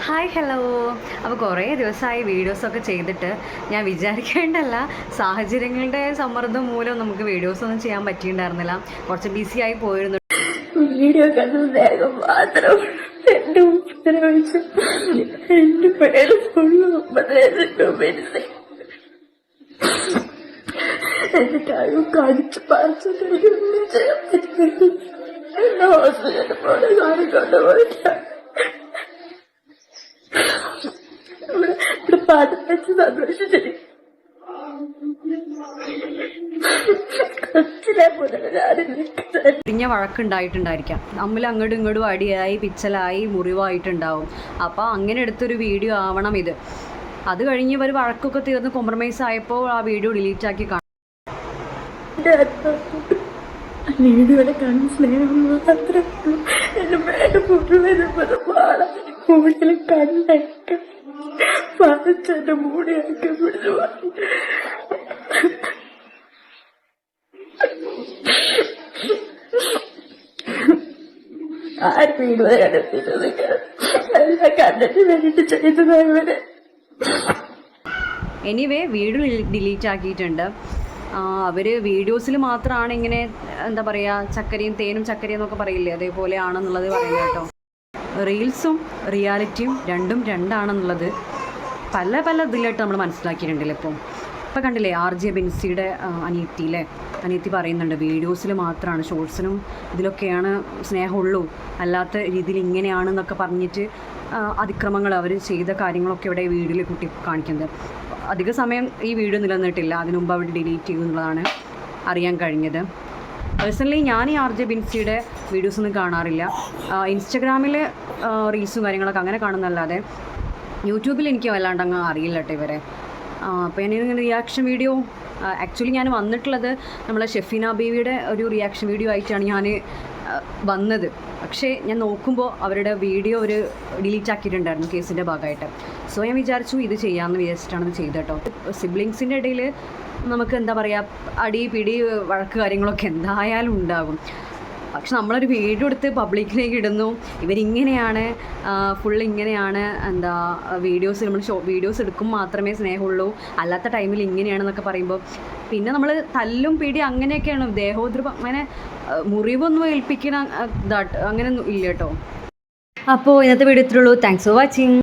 Hi hello. അപ്പോൾ കുറേ ദിവസമായി വീഡിയോസൊക്കെ ചെയ്തിട്ട് ഞാൻ വിചാരിക്കേണ്ടല്ല, സാഹചര്യങ്ങളുടെ സമ്മർദ്ദം മൂലം നമുക്ക് വീഡിയോസൊന്നും ചെയ്യാൻ പറ്റിയിട്ടുണ്ടായിരുന്നില്ല. കുറച്ച് ബിസി ആയി പോയിരുന്നു. വീഡിയോ കണ്ടു മാത്രം എന്റെ ഉപദ്രവിച്ചു. എന്റെ പേര് ഫുള്ള് എന്നിട്ടാരും കടിച്ചു പറിച്ചു ചെയ്യാൻ പറ്റില്ല. എന്നെ ഹോസ്പിറ്റലിൽ പോലെ കാണിക്കൊണ്ടുപോയില്ല. ഇവിടെ പാട്ട് വെച്ച് സന്തോഷിച്ചിട്ട് പിരിഞ്ഞ വഴക്കുണ്ടായിട്ടുണ്ടായിരിക്കാം, തമ്മിൽ അങ്ങോട്ടും ഇങ്ങോട്ടും അടിയായി പിച്ചലായി മുറിവായിട്ടുണ്ടാവും. അപ്പോൾ അങ്ങനെ എടുത്തൊരു വീഡിയോ ആവണം ഇത്. അത് കഴിഞ്ഞ് ഇവർ വഴക്കൊക്കെ തീർന്ന് കോംപ്രമൈസ് ആയപ്പോൾ ആ വീഡിയോ ഡിലീറ്റ് ആക്കി കാണും. വീഡിയോയുടെ കണ്ണ് സ്നേഹം മാത്രമേ ഉള്ളൂ. എന്റെ പേര് മുഴുവൻ കണ്ണൊക്കെ പറിച്ചെന്റെ മൂടിയൊക്കെ പിടിച്ചു മാറ്റി. ആരും വീഡിയോ കണ്ടെത്തിയത് എല്ലാം കണ്ടിട്ട് വേണ്ടിട്ട് ചെയ്തവരെ. എനിവേ വീഡിയോ ഡിലീറ്റ് ആക്കിയിട്ടുണ്ട്. അവർ വീഡിയോസിൽ മാത്രമാണ് ഇങ്ങനെ എന്താ പറയുക, ചക്കരയും തേനും ചക്കരയും എന്നൊക്കെ പറയില്ലേ, അതേപോലെ ആണെന്നുള്ളത് പറയുന്നത് കേട്ടോ. റീൽസും റിയാലിറ്റിയും രണ്ടും രണ്ടാണെന്നുള്ളത് പല പല ഇതിലായിട്ട് നമ്മൾ മനസ്സിലാക്കിയിട്ടുണ്ടല്ലോ. ഇപ്പം കണ്ടില്ലേ, RJ ബെൻസിയുടെ അനിയത്തി പറയുന്നുണ്ട്, വീഡിയോസിൽ മാത്രമാണ്, ഷോർട്സിനും ഇതിലൊക്കെയാണ് സ്നേഹമുള്ളൂ, അല്ലാത്ത രീതിയിൽ ഇങ്ങനെയാണെന്നൊക്കെ പറഞ്ഞിട്ട് അതിക്രമങ്ങൾ അവർ ചെയ്ത കാര്യങ്ങളൊക്കെ ഇവിടെ വീഡിയോയിൽ കുട്ടി കാണിക്കുന്നത്. അധിക സമയം ഈ വീഡിയോ നിലനിന്നിട്ടില്ല, അതിനു മുമ്പ് അവർ ഡിലീറ്റ് ചെയ്തു എന്നുള്ളതാണ് അറിയാൻ കഴിഞ്ഞത്. പേഴ്സണലി ഞാൻ ഈ RJ ബെൻസിയുടെ വീഡിയോസൊന്നും കാണാറില്ല. ഇൻസ്റ്റഗ്രാമിൽ റീൽസും കാര്യങ്ങളൊക്കെ അങ്ങനെ കാണുന്നല്ലാതെ യൂട്യൂബിൽ എനിക്ക് വല്ലാണ്ട് അങ്ങ് അറിയില്ല കേട്ടോ ഇവരെ. അപ്പോൾ ഞാനിങ്ങനെ റിയാക്ഷൻ വീഡിയോ, ആക്ച്വലി ഞാൻ വന്നിട്ടുള്ളത് നമ്മളെ ഷെഫീന ബീവിയുടെ ഒരു റിയാക്ഷൻ വീഡിയോ ആയിട്ടാണ് ഞാൻ വന്നത്. പക്ഷേ ഞാൻ നോക്കുമ്പോൾ അവരുടെ വീഡിയോ ഒരു ഡിലീറ്റ് ആക്കിയിട്ടുണ്ടായിരുന്നു കേസിൻ്റെ ഭാഗമായിട്ട്. സോ ഞാൻ വിചാരിച്ചു ഇത് ചെയ്യാമെന്ന് വിചാരിച്ചിട്ടാണ് ഇത് ചെയ്തത് കേട്ടോ. സിബ്ലിങ്സിൻ്റെ ഇടയിൽ നമുക്ക് എന്താ പറയുക, അടി പിടി വഴക്ക് കാര്യങ്ങളൊക്കെ എന്തായാലും ഉണ്ടാകും. പക്ഷെ നമ്മളൊരു വീഡിയോ എടുത്ത് പബ്ലിക്കിലേക്ക് ഇടുന്നു, ഇവരിങ്ങനെയാണ്, ഫുൾ ഇങ്ങനെയാണ്, എന്താ നമ്മൾ വീഡിയോസ് എടുക്കും മാത്രമേ സ്നേഹമുള്ളൂ, അല്ലാത്ത ടൈമിൽ ഇങ്ങനെയാണെന്നൊക്കെ പറയുമ്പോൾ പിന്നെ നമ്മൾ തല്ലും പിടി അങ്ങനെയൊക്കെയാണ്, ദേഹോദ്രവം അങ്ങനെ മുറിവൊന്നും ഏൽപ്പിക്കണം അങ്ങനെയൊന്നും ഇല്ല കേട്ടോ. അപ്പോൾ ഇന്നത്തെ വീഡിയോ ഇത്രയുള്ളൂ. Thanks for watching.